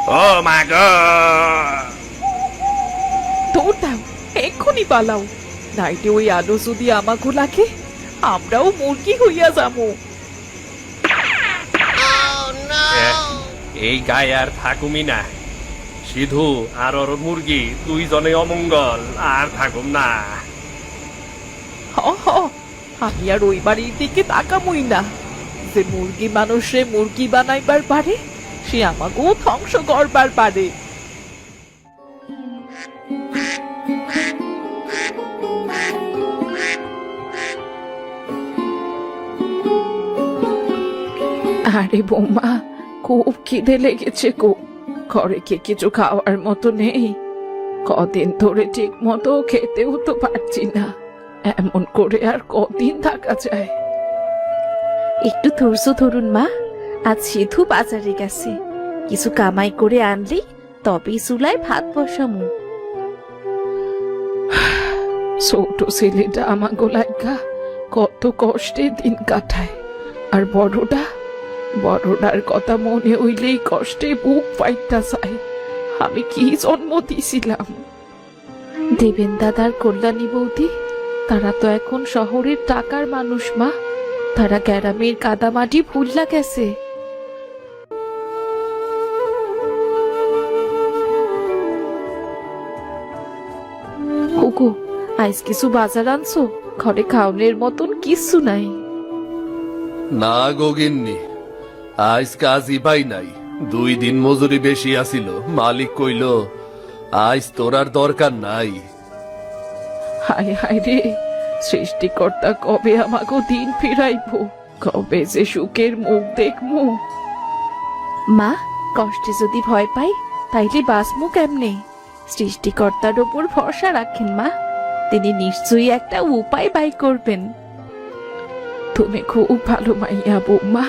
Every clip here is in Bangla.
ও মা গো! দৌড় দাও, এক্ষুনি পালাও, নাইটে ওই আলো যদি আমাকে লাগে আমরাও মুরগি হইয়া যাবো। এহ, এই গায়ে আর থাকুমি না। সিধু আর ওর মুরগি দুইজনে অমঙ্গল, আর থাকুম না। হ হ, আমি আর ওই বাড়ির দিকে তাকামই না। যে মুরগি মানুষে মুরগি বানাইবার পারে সে আমাকেও ধ্বংস করবার পারে। আরে বৌমা, খুব খিদে লেগেছে গো। ঘরে কি কিছু খাওয়ার মতো নেই? কদিন ধরে ঠিক মতো খেতেও তো পারছি না। এমন করে আর কদিন থাকা যায়? একটু ধৈর্য ধরুন মা, আজ সিধু বাজারে গেছে, কিছু কামাই করে আনলেই তবেই চুলায় ভাত বসামু। ছোট ছেলেটা আমার গোলাইকা কত কষ্টে দিন কাটায়, আর বড়টার কথা মনে হইলেই কষ্টে বুক ফাইটা যায়। আমি কি জন্ম দিছিলাম? দেবেন দাদার কল্যাণী বৌদি, তারা তো এখন শহরের টাকার মানুষ মা, তারা গ্রামের কাদামাটি ভুললা গেছে। হুগো, আজ কিছু বাজার আনছো? ঘরে খাওনের মতন কিছু নাই। না গো গিন্নি, আজ কাজই পাই নাই। 2 দিন মজুরি বেশি আসিল, মালিক কইল আজ তোর আর দরকার নাই। হায় হায় রে, সৃষ্টিকর্তা কবে আমাকে দিন ফিরাইবো? কবে যে সুখের মুখ দেখমু? মা, কষ্টে যদি ভয় পাই তাইলে বাঁচমু কেমনে? সৃষ্টিকর্তার ওপর ভরসা রাখেন মা, তিনি নিশ্চয়ই একটা উপায় বাই করবেন। তুমি খুব ভালো মাইয়া বৌমা,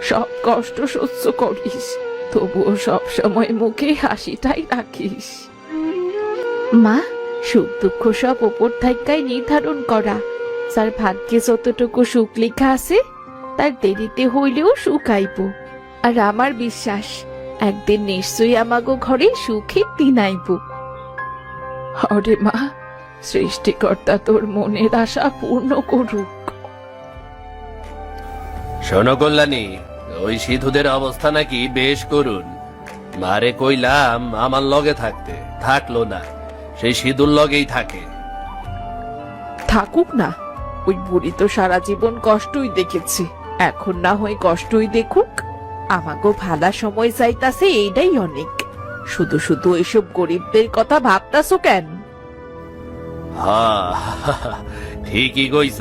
সব কষ্ট সহ্য করিস, তবুও সব সময় মুখে হাসিটাই রাখিস। মা, সুখ দুঃখ সব ওপর থাইকাই নির্ধারণ করা। যার ভাগ্যে যতটুকু সুখ লেখা আছে তার দেরিতে হইলেও সুখ আইব। আর আমার বিশ্বাস একদিন নিশ্চয়ই আমাগো ঘরে সুখের দিন আইব। হরে মা, সৃষ্টিকর্তা তোর মনের আশা পূর্ণ করুক। শোনো কল্যাণী, ওই সিধুদের অবস্থা নাকি বেশ করুন। মারে কইলাম আমার লগে থাকতে, থাকলো না, সেই সিধুর লগেই থাকে। থাকুক না, ওই বুড়ি তো সারা জীবন কষ্টই দেখেছে, এখন না হয় কষ্টই দেখুক। আমাগো ভালা সময় চাইতাছে, এইটাই অনেক। শুধু শুধু এইসব গরিবদের কথা ভাবতাছো কেন? হ্যাঁ, ঠিকই কইছ,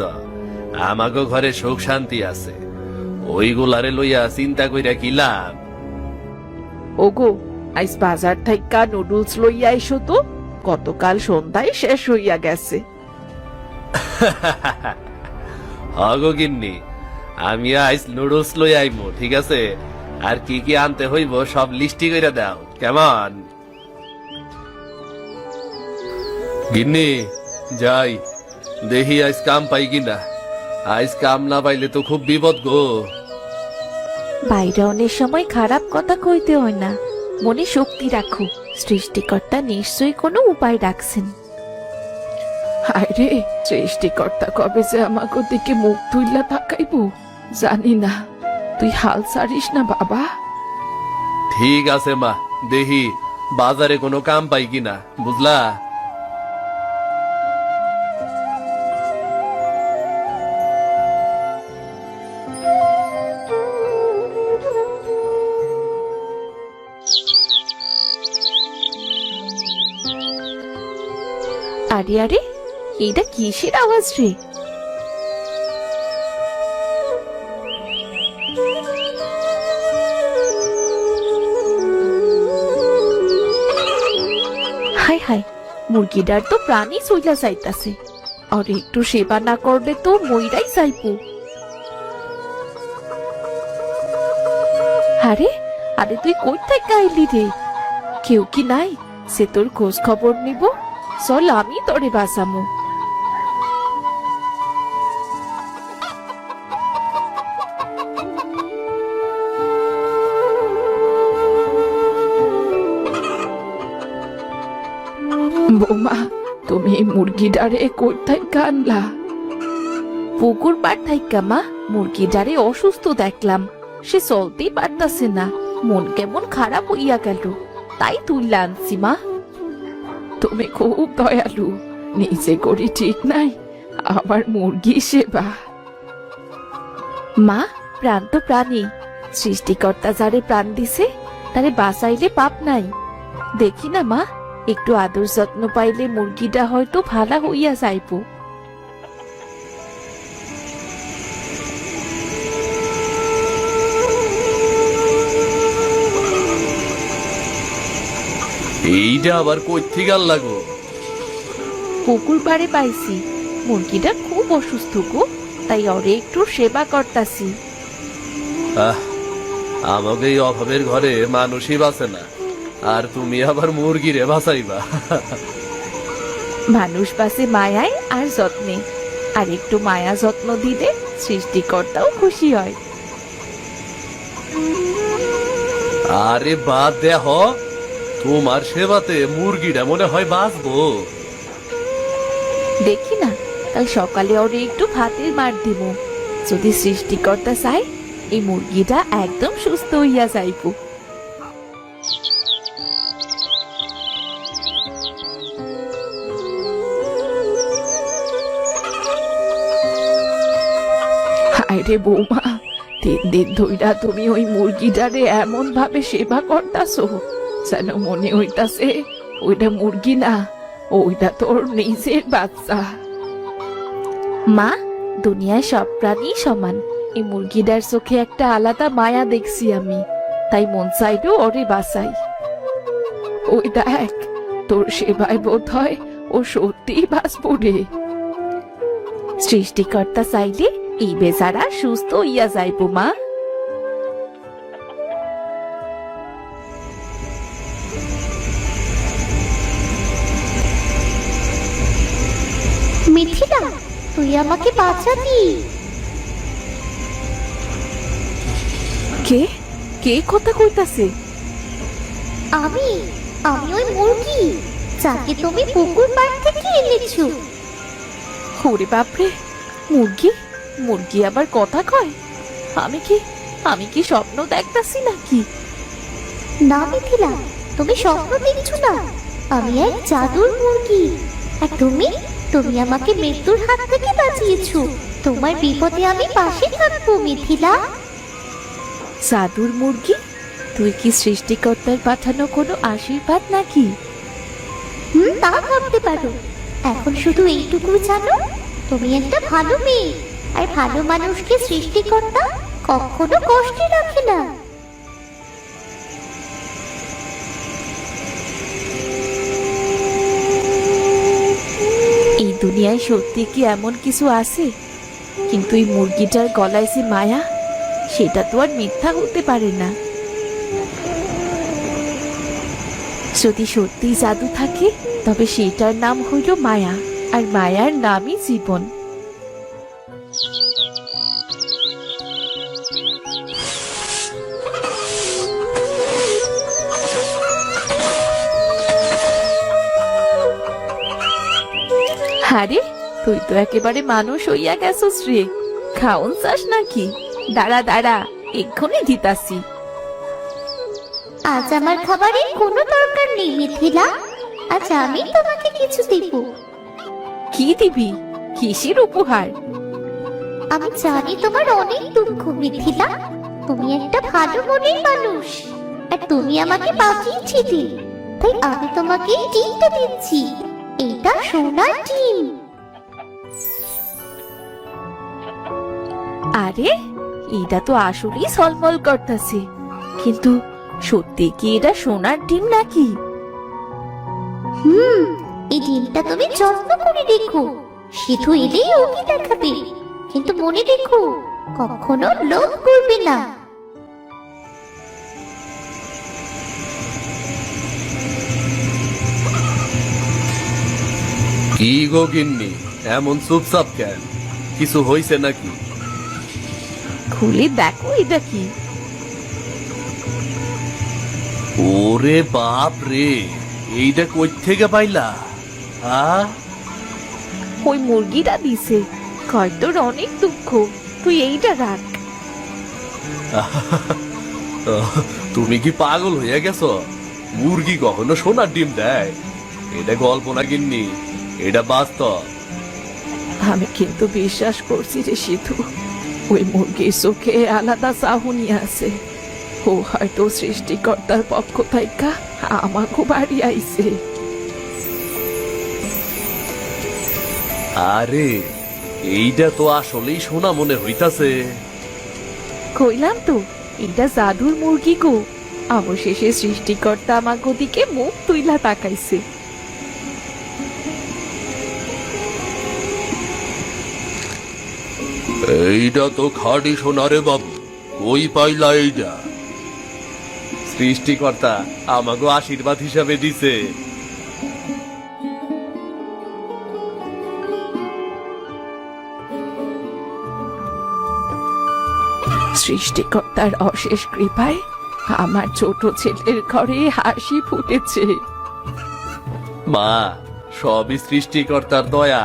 আমাগো ঘরে সুখ শান্তি আছে, ওইগুলারে লইয়া চিন্তা কইরা কি লাভ? ওগো, আইস বাজার থাইকা নুডলস লইয়া এসো তো, গতকাল সন্ধ্যায় শেষ হইয়া গেছে। হগো গিন্নি, আমি আইস নুডলস লই আইমু, ঠিক আছে? আর কি কি আনতে হইব সব লিস্টি কইরা দাও, কেমন? গিন্নি, যাই দেখি আইস কাম পাই কিনা। আইস কাম না পাইলে তো খুব বিপদ গো। বাইরে অনেক সময় খারাপ কথা কইতে হয় না, মনে শক্তি রাখো, সৃষ্টিকর্তা নিশ্চয়ই কোনো উপায় রাখছেন। হায় রে, সৃষ্টিকর্তা কবে যে আমাকে দিকে মুখ তুইলা তাকাইব জানি না। তুই হাল ছাড়িস না বাবা। ঠিক আছে মা, দেখি বাজারে কোনো কাম পাই কিনা, বুঝলা? আরে আরে, এইটা কিসের আওয়াজ রে? হায় হায়, মুরগিটার তো প্রাণী চইলা যাইতাছে, আর একটু সেবা না করলে তো মইরাই যাইবো। আরে আরে, তুই কই থেকে আইলি রে? কেউ কি নাই সে তোর খোঁজ খবর নিব? চল আমি তোরে বাঁচামু। বৌমা, তুমি এই মুরগিটারে কোথায় আনলা? পুকুর পাড় থাইকা মা, মুরগিটারে অসুস্থ দেখলাম, সে চলতেই পারতাছে না, মন কেমন খারাপ হইয়া গেল, তাই তুললা আনছি মা। তুমি খুব দয়ালু, নিজে করি ঠিক নাই, আবার মুরগি সেবা। মা, প্রাণ তো প্রাণী, সৃষ্টিকর্তা যারে প্রাণ দিছে তারে বাঁচাইলে পাপ নাই। দেখি না মা, একটু আদর যত্ন পাইলে মুরগিটা হয়তো ভালা হইয়া যাইব। এইটা আবার কই থেকে আনলা গো? পুকুর পাড়ে পাইছি, মুরগিটা খুব অসুস্থ গো, তাই ওরে একটু সেবা করতাছি। আহ, আমাকে এই অভাবের ঘরে মানুষই বাঁচে না, আর তুমি আবার মুরগিরে বাঁচাইবা? মানুষ বাসে মায়ায় আর যত্নে, আর একটু মায়া যত্ন দিলে সৃষ্টিকর্তাও খুশি হয়। আরে বাদ দেহ, তোমার সেবাতে মুরগিটা মনে হয় বাঁচবো। দেখি না, কাল সকালে ওরে একটু ভাতের মার দিব, যদি সৃষ্টিকর্তা চায় এই মুরগিটা একদম সুস্থ হইয়া যাইব। হায়রে বৌমা, 3 দিন ধইরা তুমি ওই মুরগিটারে এমন ভাবে সেবা করতাছো যেন মনে হইতাছে ওইটা মুরগি না, ওইটা তোর নিজের বাচ্চা। মা, দুনিয়ায় সব প্রাণী সমান, এই মুরগিটার চোখে একটা আলাদা মায়া দেখছি আমি, তাই মন চাইলেও ওরে বাঁচাই। ওই দেখ, তোর সেবায় বোধ হয় ও সত্যিই বাঁচবো রে। সৃষ্টিকর্তা চাইলে এই বেচারা সুস্থ হইয়া যাইব মা। মিথিলা, তুই আমাকে বাঁচাবি। কে কে কথা কইতাছে? আমি আমি ওই মুরগি যাকে তুমি পুকুর পাড় থেকে এনেছো। ওরে বাপরে, মুরগি মুরগি আবার কথা কয়? আমি কি স্বপ্ন দেখতাছি নাকি? না মিথিলা, তুমি স্বপ্ন দেখছো না, আমি এক জাদুর মুরগি। আর তুমি তুমি আমাকে মৃত্যুর হাত থেকে বাঁচিয়েছো। তোমার বিপদে আমি পাশে থাকবো মিথিলা। জাদুর মুরগি? তুই কি সৃষ্টিকর্তার পাঠানো কোনো আশীর্বাদ নাকি? তা ভাবতে পারো। এখন শুধু এইটুকু জানো, তুমি একটা ভালো মেয়ে, আর ভালো মানুষকে সৃষ্টিকর্তা কখনো কষ্টে রাখে না। এই দুনিয়ায় সত্যি কি এমন কিছু আছে? কিন্তু এই মুরগিটার গলায় যে মায়া, সেটা তো আর মিথ্যা হতে পারে না। যদি সত্যি জাদু থাকে, তবে সেটার নাম হইল মায়া, আর মায়ার নামই জীবন। আরে, তুই তো একেবারে মানুষ হইয়া গেছস রে, খাওন চাস নাকি? দাঁড়া দাঁড়া, এক্ষুনি দিতাছি। আজ আমার খাবারের কোনো দরকার নেই মিথিলা, আজ আমি তোমাকে কিছু দেব। কি দিবি? কিসের উপহার? আমি জানি তোমার অনেক দুঃখ মিথিলা, তুমি একটা ভালো মনের মানুষ, আর তুমি আমাকে বাঁচিয়েছিলে, তাই আমি তোমাকে এই ডিমটা দিচ্ছি। এটা সোনার ডিম। আরে, এটা তো আসলেই ঝলমল করতেছে, কিন্তু সত্যি কি এটা সোনার ডিম নাকি? এই ডিমটা তুমি যত্ন করে রেখো, সিধু এলেই ওকে দেখাবে, কিন্তু মনে রেখো কখনো লোভ করবে না। কি গো গিন্নি, এমন চুপচাপ কেন? কিছু হইছে নাকি? খুলে দেখো এটা কি। ওরে বাপ রে, এইটা কই থেকে পাইলা? হ্যাঁ ওই মুরগিটা দিছে, কয় তোর অনেক দুঃখ, তুই এইটা রাখ। তুমি কি পাগল হইয়া গেছো? মুরগি কখনো সোনার ডিম দেয়? এটা গল্প না গিন্নি, এটা বাস্তব। আমি কিন্তু বিশ্বাস করছি রে সিধু, ওই মুরগির চোখে আলাদা চাহনি আছে। ও হয়তো সৃষ্টিকর্তার পক্ষ থেকে আমাকে বাড়ি আইছে। আরে এইটা তো আসলেই সোনা মনে হইতাছে। কইলাম তো, এটা জাদুর মুরগি গো। অবশেষে সৃষ্টিকর্তা আমাকে দিকে মুখ তুইলা তাকাইছে। এইটা তো খাঁটি সোনা রে বাবু, কই পাইলা এইটা? সৃষ্টিকর্তা আমাকে আশীর্বাদ হিসাবে দিছে। সৃষ্টিকর্তার অশেষ কৃপায় আমার ছোট ছেলের ঘরে হাসি ফুটেছে। মা, সবই সৃষ্টিকর্তার দয়া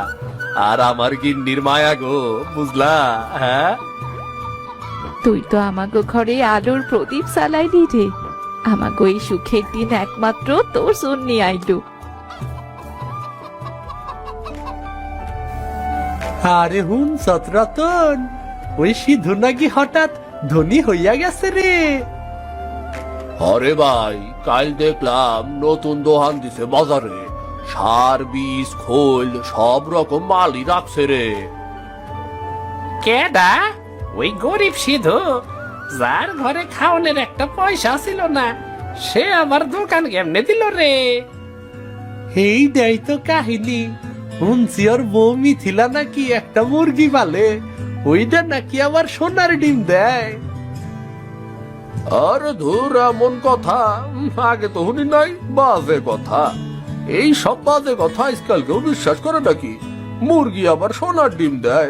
আর আমার গিন্নির মায়া গো, বুঝলা? হ্যাঁ, তুই তো আমাকে ঘরে আলোর প্রদীপ চালাইলি রে। আমাকে এই সুখের দিন একমাত্র তোর জন্য আইলো। আরে হুন সতরতন, ওই সিধু নাকি হঠাৎ ধনী হইয়া গেছে রে। আরে ভাই, কাল দেখলাম নতুন দোকান দিছে বাজারে, সার, বীজ, খোল সব রকম মালই রাখছে রে। কেডা? ওই গরিব সিধু, যার ঘরে খাওয়ানোর একটা পয়সা ছিল না, সে আমার দোকান কেমনে দিল রে? এই দেয় তো কাহিনী। শুনছি ওর বউ মিথিলা নাকি একটা মুরগি পালে, ওইটা নাকি আবার সোনার ডিম দেয়। আরে ধুর, এমন কথা আগে তো শুনি নাই। বাজে কথা, এই সব বাজে কথা আজকাল কেউ বিশ্বাস করে নাকি? মুরগি আবার সোনার ডিম দেয়?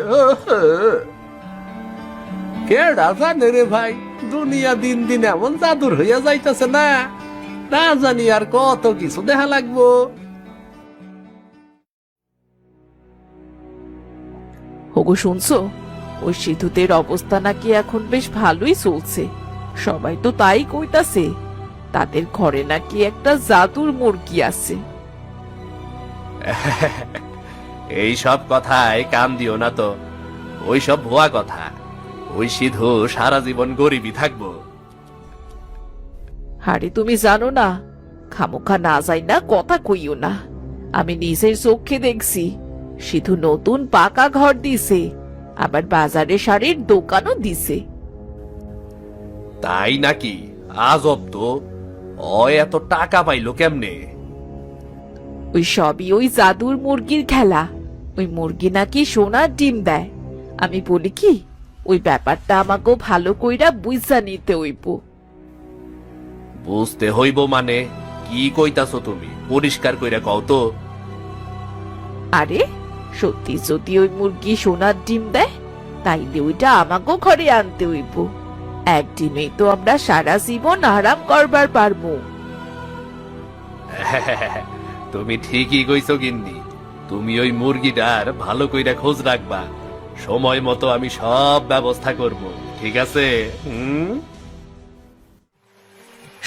কেডা জানে রে ভাই, দুনিয়া দিন দিন এমন জাদুর হইয়া যাইতেছে না, না জানি আর কত কিছু দেখা লাগবো। ওগো শুনছো, ওই সিধুদের অবস্থা নাকি এখন বেশ ভালোই চলছে। সবাই তো তাই কইতাছে, তাদের ঘরে নাকি একটা জাদুর মুরগি আছে। এই সব কথায় কান দিও না তো, ওই সব ভুয়া কথা। ওই সিধু সারা জীবন গরিবই থাকবো। আরে তুমি জানো না, খামোখা না যাই না কথা কইও না। আমি নিজের চোখে দেখছি, সিধু নতুন পাকা ঘর দিছে, আবার বাজারে শাড়ির দোকানও দিছে। তাই নাকি? আজব তো, ও এত টাকা পাইলো কেমনে? ওই সবই ওই জাদুর মুরগির খেলা। ওই মুরগি নাকি সোনার ডিম দেয়। আমি বলি কি, ওই ব্যাপারটা আমাকেও ভালো কইরা বুঝা নিতে হইব। বুঝতে হইব মানে? কি কইতাছো তুমি? পরিষ্কার কইরা কও তো। আরে সত্যি যদি ওই মুরগি সোনার ডিম দেয়, তাইলে ওইটা আমাকেও ঘরে আনতে হইব। একদিনেই তো আমরা সারা জীবন আরাম করবার পারবো। তুমি ঠিকই কইছো গিন্নি। তুমি ওই মুরগিটার ভালো কইরা খোঁজ রাখবা, সময় মতো আমি সব ব্যবস্থা করব, ঠিক আছে?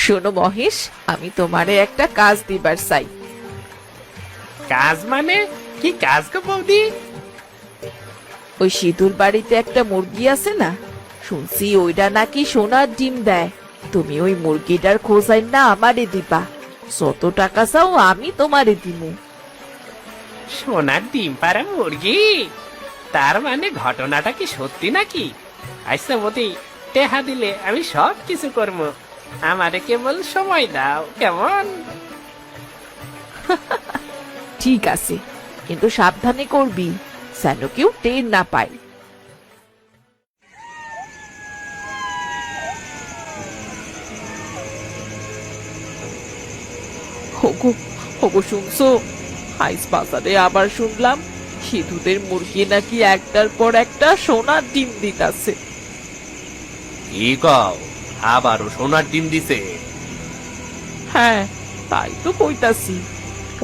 শোনো মহেশ, আমি তোমারে একটা কাজ দিবার চাই। কাজ মানে? কি কাজ গো বৌদি? ওই সিধুর বাড়িতে একটা মুরগি আছে না, শুনছি ওইটা নাকি সোনার ডিম দেয়। তুমি ওই মুরগিটার খোঁজাই না আমারে দিবা। যত টাকা চাও আমি তোমারে দিমু। সোনার ডিম পাড়া মুরগি? তার মানে ঘটনাটা কি সত্যি নাকি? আচ্ছা বৌদি, টেহা দিলে আমি সব কিছু করবো, আমারে কেবল সময় দাও, কেমন? ঠিক আছে, কিন্তু সাবধানে করবি, যেন কেউ টের না পায়। ওগো ওগো শুনছো, আইস বাজারে আবার শুনলাম সিধুদের মুরগি নাকি একটার পর একটা সোনার ডিম দিতাছে। কি কও? আবারও সোনার ডিম দিছে? হ্যাঁ, তাই তো কইতাছি।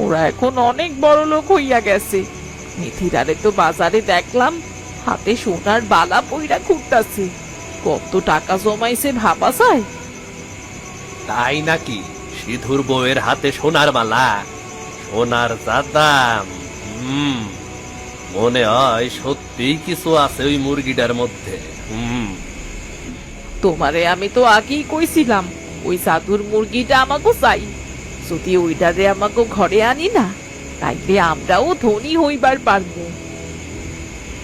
ওরা এখন অনেক বড় লোক হইয়া গেছে। মিথিলারে তো বাজারে দেখলাম হাতে সোনার বালা পইরা ঘুরতাছে। কত টাকা জমাইছে ভাবা যায়? তাই নাকি? সিধুর বউয়ের হাতে সোনার মালা, সোনার যা দাম। মনে হয় সত্যিই কিছু আছে ওই মুরগিটার মধ্যে। তোমারে আমি তো আগেই কইছিলাম ওই জাদুর মুরগিটা আমাকে চাই। যদি ওইটারে আমাকে ঘরে আনি না, তাইলে আমরাও ধনী হইবার পারবো।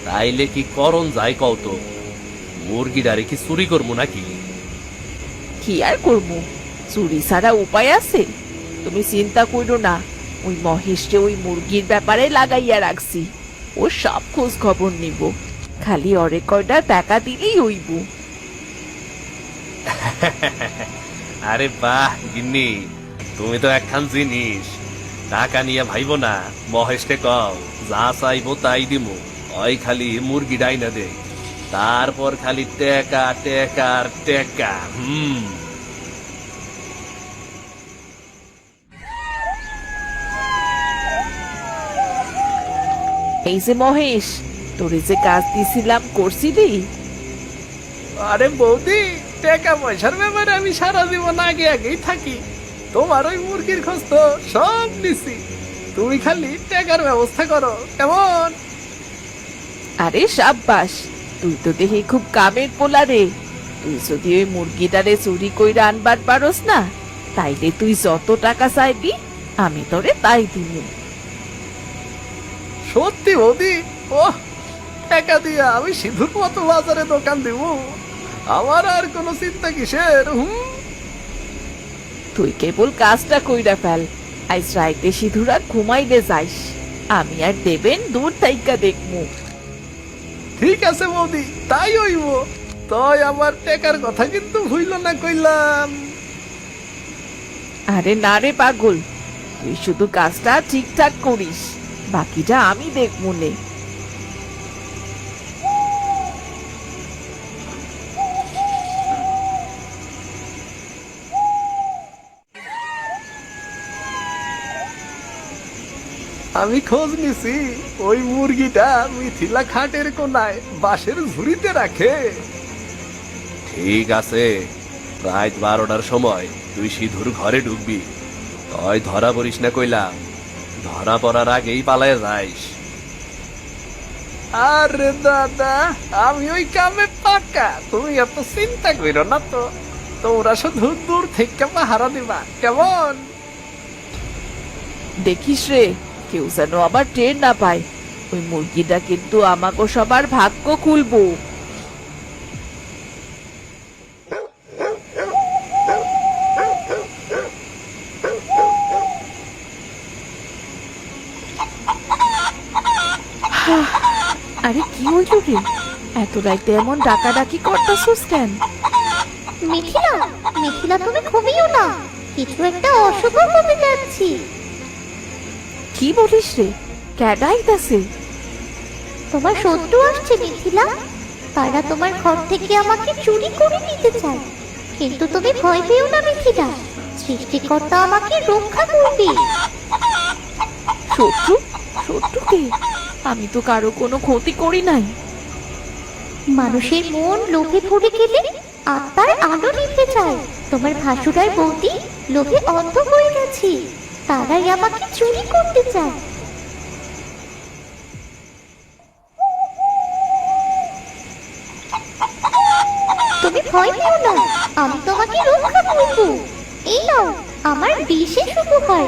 তাইলে কি করণ যায় কত? মুরগিটারে কি চুরি করবো নাকি? কি আর করবো, চুরি ছাড়া উপায় আছে? তুমি চিন্তা করো না, ওই মহেশকে ওই মুরগির ব্যাপারে লাগাইয়া রাখছি। ও সব খোঁজ খবর নিব, খালি অরে কয়টা টাকা দিলেই হইব। আরে বাহ গিন্নি, তুমি তো একখান জিনিস। টাকা নিয়ে ভাইব না, মহেশকে কও যা চাইবো তাই দিমু। ওই খালি মুরগি ডাইনা দে, তারপর খালি টেকা টেকা আর টেকা। এই যে মহেশ, তোরে যে কাজ দিছিলাম করছিলি? আরে বৌদি, টাকা পয়সার ব্যাপারে আমি সারা জীবন আগে আগেই থাকি। তোমার ওই মুরগির খোঁজ তো সব নিছি, তুমি খালি টাকার ব্যবস্থা করো কেমন? আরে সাব্বাস, তুই তো দেখি খুব কামের পোলা রে। তুই যদি ওই মুরগিটারে চুরি কইরা আনবার পারস না, তাইলে তুই যত টাকা চাইবি আমি তোরে তাই দিব। সত্যি বৌদি? ও, টাকা দিয়া আমি সিধুর মতো বাজারে দোকান দিব, আমার আর কোনো চিন্তা কিসের? তুই কেবল কাজটা কইরা ফেল। আজ রাইতে সিধুরা ঘুমাইলে যাইস, আমি আর দেবেন দূর থাইকা দেখমু। ঠিক আছে বৌদি, তাই হইব। তাই আমার টাকার কথা কিন্তু ভুইল না কইলাম। আরে না রে পাগল, তুই শুধু কাজটা ঠিকঠাক করিস, বাকিটা আমি দেখবো নে। আমি খোঁজ নিছি, ওই মুরগিটা মিথিলা খাটের কোনায় বাঁশের ঝুড়িতে রাখে। ঠিক আছে, রাত 12টার সময় তুই সিধুর ঘরে ঢুকবি। তুই ধরা পড়িস না কইলাম, ধরা পড়ার আগেই পালায় যাইস। আরে দাদা, আমি ওই কামে পাকা, তুমি এত চিন্তা করো না তো। তোমরা শুধু দূর থেকে পাহারা দিবা কেমন? দেখিস রে, কেউ যেন আবার টের না পায়। ওই মুরগিটা কিন্তু আমাকে সবার ভাগ্য খুলবো। আরে কি হইল রে, এত রাইতে এমন ডাকাডাকি করতেছিস কেন? মিথিলা, মিথিলা তুমি ঘুমিও না, কিছু একটা অশুভ হতে যাচ্ছি। কি বলিস রে, ক্যাডাইতাছে? তোমার শত্রু আসছে মিথিলা, তারা তোমার ঘর থেকে আমাকে চুরি করে নিতে চায়। কিন্তু তুমি ভয় পেও না মিথিলা, সৃষ্টিকর্তা আমাকে রক্ষা করবে। শত্রু? শত্রুকে? আমি তো কারো কোনো ক্ষতি করি নাই। মানুষের মন লোভে পড়ে গেলে আত্মার আলো নিভে যায়। তোমার ভাসুরার বৌদি লোভে অন্ধ হয়ে গেছে, তারাই আমাকে চুরি করতে চায়। তুমি ভয় পেও না, আমি তোমাকে রক্ষা করব। এই নাও আমার বিশেষ উপহার।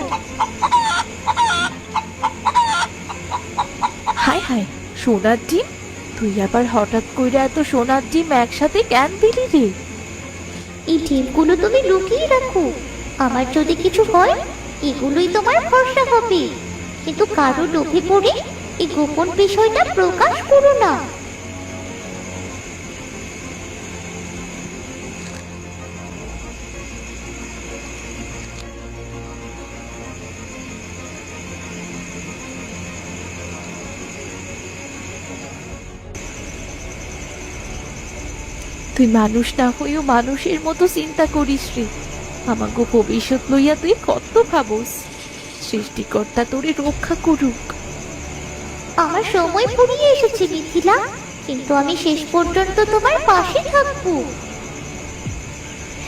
হায় হায়, সোনার ডিম? তুই আবার হঠাৎ কইরা এত সোনার ডিম একসাথে কেন দিলি রে? এই ডিমগুলো তুমি লুকিয়ে রাখো, আমার যদি কিছু হয় এগুলোই তোমার ভরসা হবে। কিন্তু কারো লোভে পড়ে এই গোপন বিষয়টা প্রকাশ করো না। তুই মানুষ না হইও মানুষের মতো চিন্তা করিস রে। আমাকে ভবিষ্যৎ লইয়া তুই কত ভাবস। সৃষ্টিকর্তা তোরে রক্ষা করুক। আমার সময় ফুরিয়ে এসেছে মিথিলা, কিন্তু আমি শেষ পর্যন্ত তোমার পাশে থাকবো।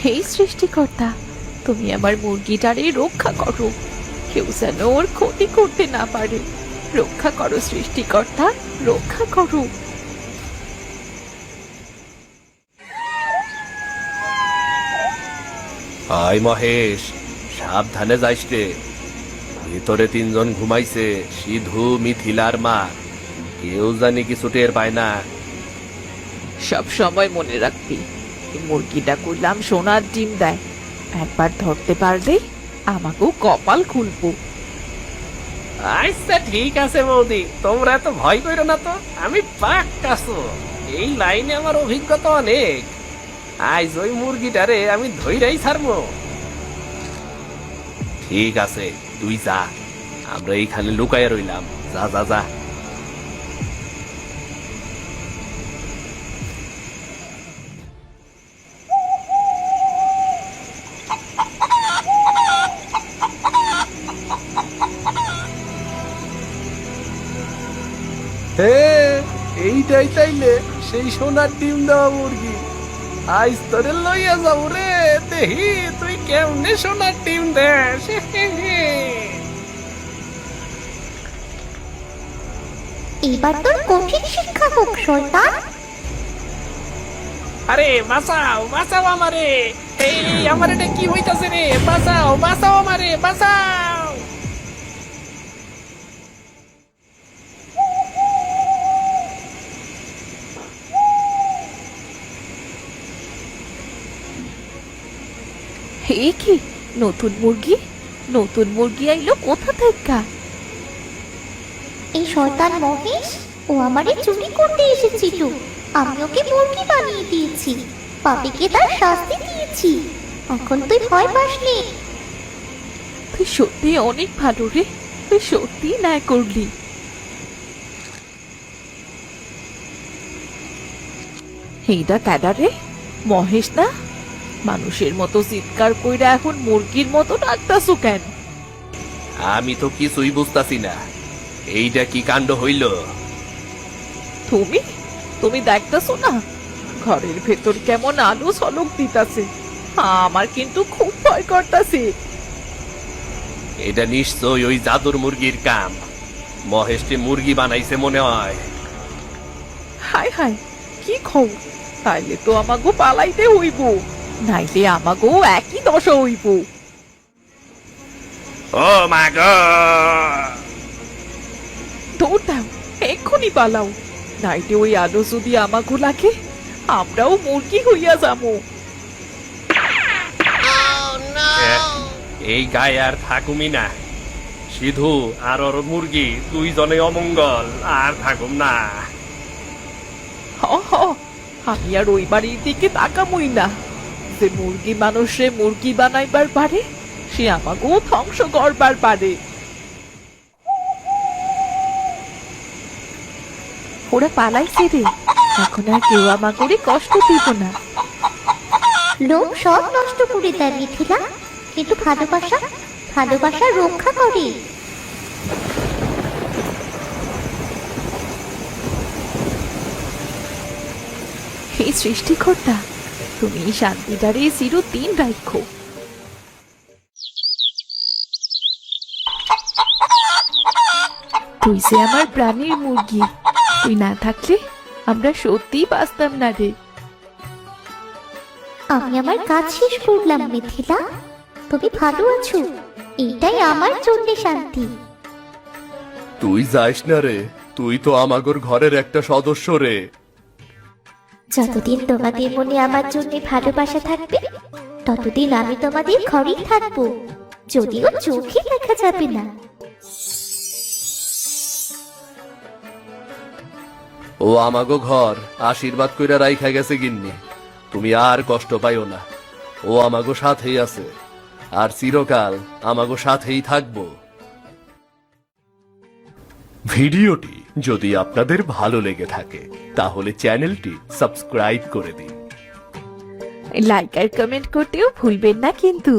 হে সৃষ্টিকর্তা, তুমি আমার মুরগিটারে রক্ষা করো, কেউ যেন ওর ক্ষতি করতে না পারে। রক্ষা করো সৃষ্টিকর্তা, রক্ষা করো। আয় মহেশ, সাবধানে যাইস রে। ভিতরে 3 জন ঘুমাইছে, সিধু, মিথিলার মা। কেউ জানি কিছু টের পায় না। সব সময় মনে রাখবি, এই মুরগিটা করলাম সোনার ডিম দেয়। একবার ধরতে পারলে আমাকেও কপাল খুলবো। আচ্ছা ঠিক আছে বৌদি, তোমরা তো ভয় করো না তো, আমি পাক্কাছো। এই লাইনে আমার অভিজ্ঞতা অনেক। আজ ওই মুরগিটারে আমি ধইরাই ছাড়বো। ঠিক আছে, তুই যা, আমরা এইখানে লুকাইয়া রইলাম। যা যা যা। হে, এইটাই তাইলে সেই সোনার ডিম দেওয়া মুরগি। আজ তোরে লইয়া যাবো রে, দেখি তুই কেমনে সোনার ডিম দেস। এবার তোর কঠিন শিক্ষা হোক শয়তান। আরে বাঁচাও বাঁচাও আমারে, এই আমার এটা কি হইতাছে রে, বাঁচাও বাঁচাও আমারে, বাঁচাও। হে কি, নতুন মুরগি? নতুন মুরগি আইলো কোথা থেকে? এই শয়তান মহেশ, ও আমারে চুরি করতে এসেছিল। আমি ওকে মুরগি বানিয়ে দিয়েছি, পাপিকে তার শাস্তি দিয়েছি। এখন তুই ভয় পাসনি। তুই সত্যি অনেক ভালো রে, তুই সত্যি ন্যায় করলি। এইটা ক্যাডা রে? মহেশ না? মানুষের মতো চিৎকার কইরা এখন মুরগির মতো ডাকতাছো কেন? আমি তো কিছুই বুঝতাছি না, এইটা কি কাণ্ড হইল? তুমি তুমি দেখতাছো না ঘরের ভেতর কেমন আলো ঝলক দিতাছে? আমার কিন্তু খুব ভয় করতাছে। এটা নিশ্চয়ই ওই জাদুর মুরগির কাম। মহেশকে মুরগি বানাইছে মনে হয়। হায় হায়, কি খবর? তাইলে তো আমাগো পালাইতে হইব, নাইলে আমাগো একই দশা হইব। ও মা গো, দৌড় দাও, এক্ষুনি পালাও, নাইলে ওই আলো যদি আমাগো লাগে আমরাও মুরগি হইয়া যাবো। এই গায়ে আর থাকুমি না। সিধু আর ওর মুরগি 2 জনে অমঙ্গল, আর থাকুম না। হ হ, আমি আর ওই বাড়ির দিকে তাকামই না। যে মুরগি মানুষে মুরগি বানাইবার পারে, সে আমাকেও ধ্বংস করবার পারে। ওরা পালাইছে রে, এখন আর কেউ আমাকে কষ্ট দিব না। লোভ সব নষ্ট করে দেয় মিথিলা, কিন্তু ভালোবাসা, ভালোবাসা রক্ষা করে। হে সৃষ্টিকর্তা, তুমি শান্তিটারে চিরদিন রাখো। তুই যে আমার প্রাণের মুরগি, তুই না থাকলে আমরা সত্যিই বাঁচতাম না রে। আমি আমার কাজ শেষ করলাম মিথিলা, তুমি ভালো আছো, এটাই আমার জন্য শান্তি। তুই যাইস না রে, তুই তো আমাগর ঘরের একটা সদস্য রে। যতদিন তোমাদের মনে আমার জন্য ভালোবাসা থাকবে, ততদিন আমি তোমাদের ঘরেই থাকবো, যদিও চোখে দেখা যাবে না। ও আমাগো ঘর আশীর্বাদ কইরা রাইখা গেছে গিন্নি। তুমি আর কষ্ট পাইও না, ও আমাগো সাথেই আছে, আর চিরকাল আমাগো সাথেই থাকবো। ভিডিওটি যদি আপনাদের ভালো লেগে থাকে তাহলে চ্যানেলটি সাবস্ক্রাইব করে দিন। লাইক আর কমেন্ট করতেও ভুলবেন না কিন্তু।